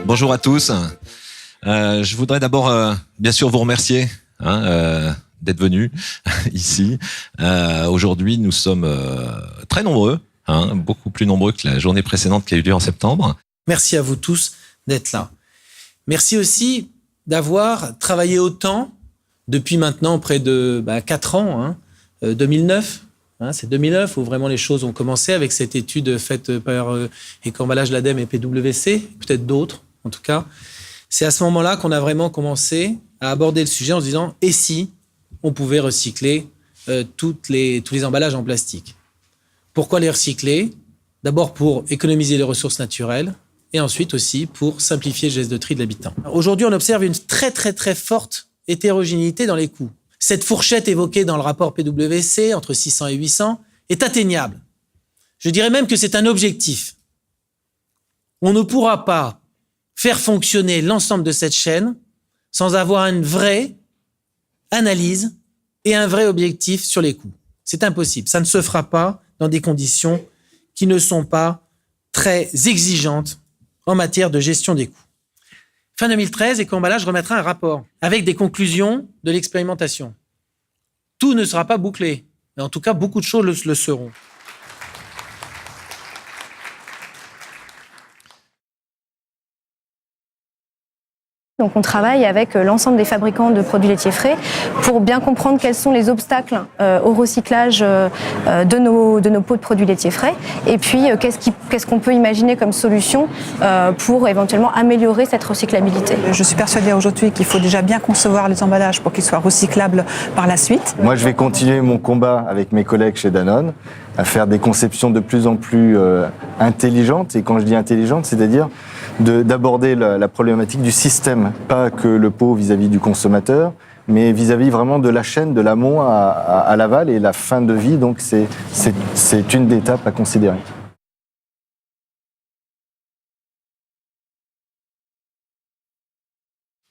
Bonjour à tous. Je voudrais d'abord, bien sûr, vous remercier d'être venus ici. Aujourd'hui, nous sommes très nombreux, beaucoup plus nombreux que la journée précédente qui a eu lieu en septembre. Merci à vous tous d'être là. Merci aussi d'avoir travaillé autant depuis maintenant près de 4 ans, 2009. C'est 2009 où vraiment les choses ont commencé avec cette étude faite par Éco-emballage, l'ADEME et PwC, peut-être d'autres en tout cas. C'est à ce moment-là qu'on a vraiment commencé à aborder le sujet en se disant « et si on pouvait recycler tous les emballages en plastique ?» Pourquoi les recycler ? D'abord pour économiser les ressources naturelles et ensuite aussi pour simplifier le geste de tri de l'habitant. Aujourd'hui, on observe une très très très forte hétérogénéité dans les coûts. Cette fourchette évoquée dans le rapport PwC, entre 600 et 800, est atteignable. Je dirais même que c'est un objectif. On ne pourra pas faire fonctionner l'ensemble de cette chaîne sans avoir une vraie analyse et un vrai objectif sur les coûts. C'est impossible. Ça ne se fera pas dans des conditions qui ne sont pas très exigeantes en matière de gestion des coûts. Fin 2013, Éco-emballage remettra un rapport avec des conclusions de l'expérimentation. Tout ne sera pas bouclé, mais en tout cas, beaucoup de choses le seront. Donc on travaille avec l'ensemble des fabricants de produits laitiers frais pour bien comprendre quels sont les obstacles au recyclage de nos pots de produits laitiers frais et puis qu'est-ce qu'on peut imaginer comme solution pour éventuellement améliorer cette recyclabilité. Je suis persuadée aujourd'hui qu'il faut déjà bien concevoir les emballages pour qu'ils soient recyclables par la suite. Moi je vais continuer mon combat avec mes collègues chez Danone à faire des conceptions de plus en plus intelligentes, et quand je dis intelligentes, c'est-à-dire d'aborder la problématique du système, pas que le pot vis-à-vis du consommateur, mais vis-à-vis vraiment de la chaîne, de l'amont à l'aval et la fin de vie, donc c'est une étape à considérer.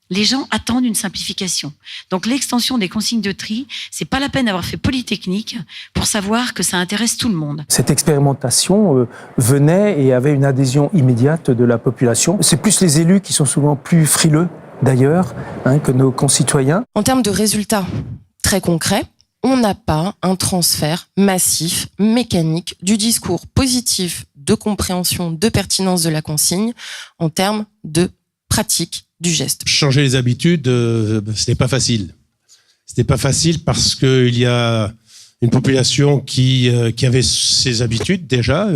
Les gens attendent une simplification. Donc l'extension des consignes de tri, c'est pas la peine d'avoir fait Polytechnique pour savoir que ça intéresse tout le monde. Cette expérimentation venait et avait une adhésion immédiate de la population. C'est plus les élus qui sont souvent plus frileux d'ailleurs que nos concitoyens. En termes de résultats très concrets, on n'a pas un transfert massif, mécanique, du discours positif de compréhension, de pertinence de la consigne en termes de pratique du geste. Changer les habitudes, ce n'est pas facile. Ce n'est pas facile parce qu'il y a une population qui avait ses habitudes déjà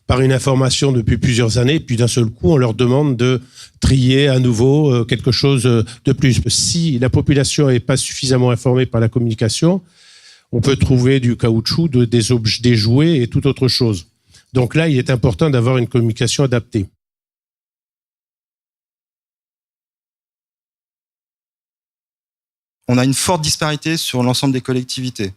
par une information depuis plusieurs années, puis d'un seul coup, on leur demande de trier à nouveau quelque chose de plus. Si la population n'est pas suffisamment informée par la communication, on peut trouver du caoutchouc, des objets, des jouets et toute autre chose. Donc là, il est important d'avoir une communication adaptée. On a une forte disparité sur l'ensemble des collectivités.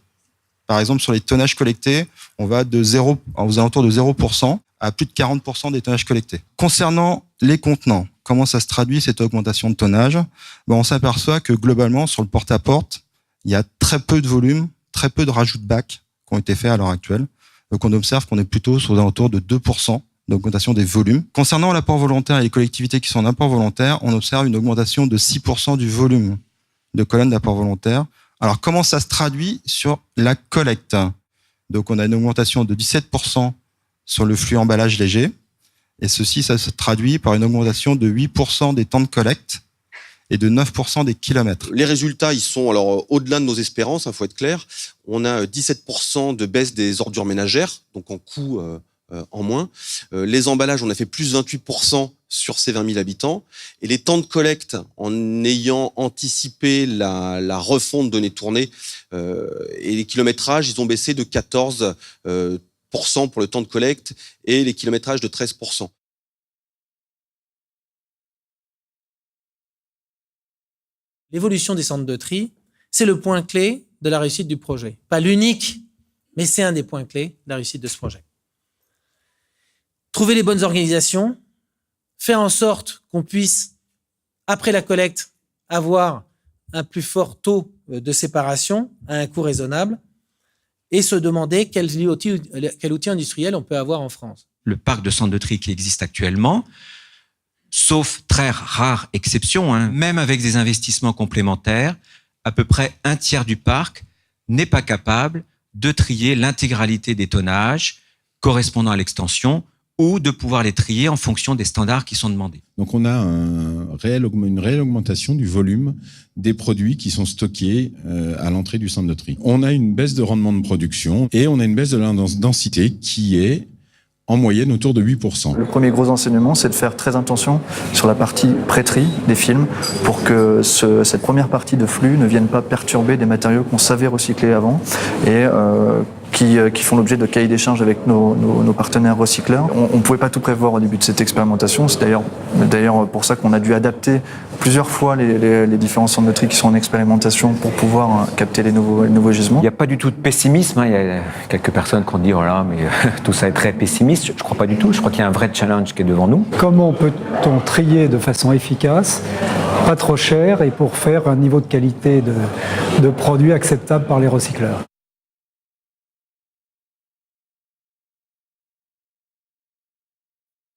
Par exemple, sur les tonnages collectés, on va aux alentours de 0% à plus de 40% des tonnages collectés. Concernant les contenants, comment ça se traduit cette augmentation de tonnage ? On s'aperçoit que globalement, sur le porte-à-porte, il y a très peu de volume, très peu de rajouts de bacs qui ont été faits à l'heure actuelle. Donc on observe qu'on est plutôt aux alentours de 2% d'augmentation des volumes. Concernant l'apport volontaire et les collectivités qui sont en apport volontaire, on observe une augmentation de 6% du volume de colonnes d'apport volontaire. Alors, comment ça se traduit sur la collecte ? Donc, on a une augmentation de 17% sur le flux emballage léger. Et ceci, ça se traduit par une augmentation de 8% des temps de collecte et de 9% des kilomètres. Les résultats, ils sont alors au-delà de nos espérances, il faut être clair. On a 17% de baisse des ordures ménagères, donc en coût en moins. Les emballages, on a fait plus 28% sur ces 20 000 habitants. Et les temps de collecte, en ayant anticipé la refonte de données tournées et les kilométrages, ils ont baissé de 14% pour le temps de collecte et les kilométrages de 13%. L'évolution des centres de tri, c'est le point clé de la réussite du projet. Pas l'unique, mais c'est un des points clés de la réussite de ce projet. Trouver les bonnes organisations, faire en sorte qu'on puisse, après la collecte, avoir un plus fort taux de séparation à un coût raisonnable et se demander quel outil industriel on peut avoir en France. Le parc de centres de tri qui existe actuellement sauf très rare exception, même avec des investissements complémentaires, à peu près un tiers du parc n'est pas capable de trier l'intégralité des tonnages correspondant à l'extension ou de pouvoir les trier en fonction des standards qui sont demandés. Donc on a une réelle augmentation du volume des produits qui sont stockés à l'entrée du centre de tri. On a une baisse de rendement de production et on a une baisse de la densité qui est en moyenne autour de 8%. Le premier gros enseignement, c'est de faire très attention sur la partie pré-tri des films pour que cette première partie de flux ne vienne pas perturber des matériaux qu'on savait recycler avant et qui font l'objet de cahiers d'échange avec nos partenaires recycleurs. On ne pouvait pas tout prévoir au début de cette expérimentation. C'est d'ailleurs pour ça qu'on a dû adapter plusieurs fois les différents centres de tri qui sont en expérimentation pour pouvoir capter les nouveaux gisements. Il n'y a pas du tout de pessimisme. Il y a quelques personnes qui ont dit « Oh là, mais tout ça est très pessimiste ». Je ne crois pas du tout. Je crois qu'il y a un vrai challenge qui est devant nous. Comment peut-on trier de façon efficace, pas trop cher, et pour faire un niveau de qualité de produit acceptable par les recycleurs ?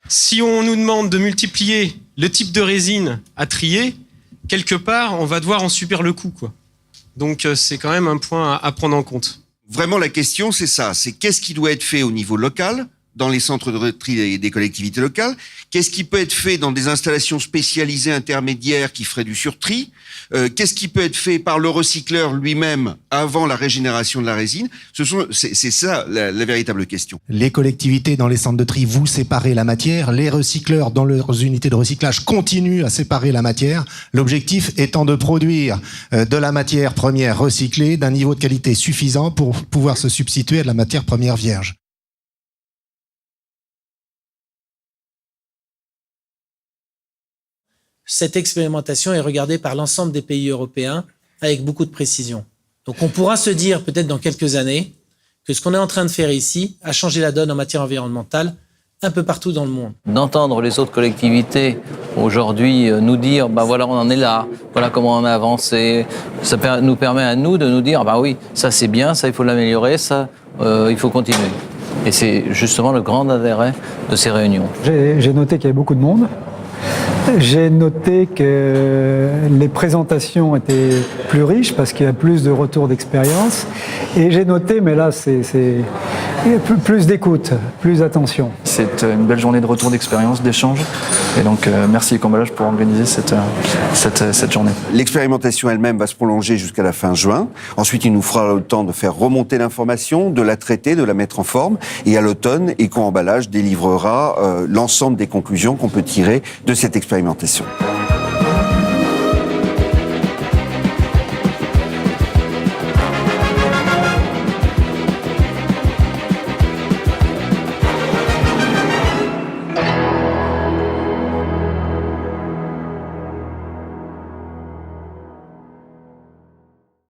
Si on nous demande de multiplier le type de résine à trier, quelque part, on va devoir en subir le coût, quoi. Donc, c'est quand même un point à prendre en compte. Vraiment, la question, c'est ça. C'est qu'est-ce qui doit être fait au niveau local, dans les centres de tri des collectivités locales? Qu'est-ce qui peut être fait dans des installations spécialisées intermédiaires qui feraient du surtri? Qu'est-ce qui peut être fait par le recycleur lui-même avant la régénération de la résine? C'est ça la véritable question. Les collectivités dans les centres de tri, vous séparez la matière. Les recycleurs dans leurs unités de recyclage continuent à séparer la matière. L'objectif étant de produire de la matière première recyclée d'un niveau de qualité suffisant pour pouvoir se substituer à de la matière première vierge. Cette expérimentation est regardée par l'ensemble des pays européens avec beaucoup de précision. Donc on pourra se dire peut-être dans quelques années que ce qu'on est en train de faire ici a changé la donne en matière environnementale un peu partout dans le monde. D'entendre les autres collectivités aujourd'hui nous dire bah voilà, on en est là, voilà comment on a avancé, ça nous permet à nous de nous dire bah oui, ça c'est bien, ça il faut l'améliorer, ça il faut continuer. Et c'est justement le grand intérêt de ces réunions. J'ai noté qu'il y avait beaucoup de monde. J'ai noté que les présentations étaient plus riches parce qu'il y a plus de retours d'expérience. Et j'ai noté, mais là c'est plus d'écoute, plus d'attention. C'est une belle journée de retour d'expérience, d'échange. Et donc merci Ecemballage pour organiser cette journée. L'expérimentation elle-même va se prolonger jusqu'à la fin juin. Ensuite, il nous fera le temps de faire remonter l'information, de la traiter, de la mettre en forme. Et à l'automne, Eco-Emballage délivrera l'ensemble des conclusions qu'on peut tirer de cette expérimentation.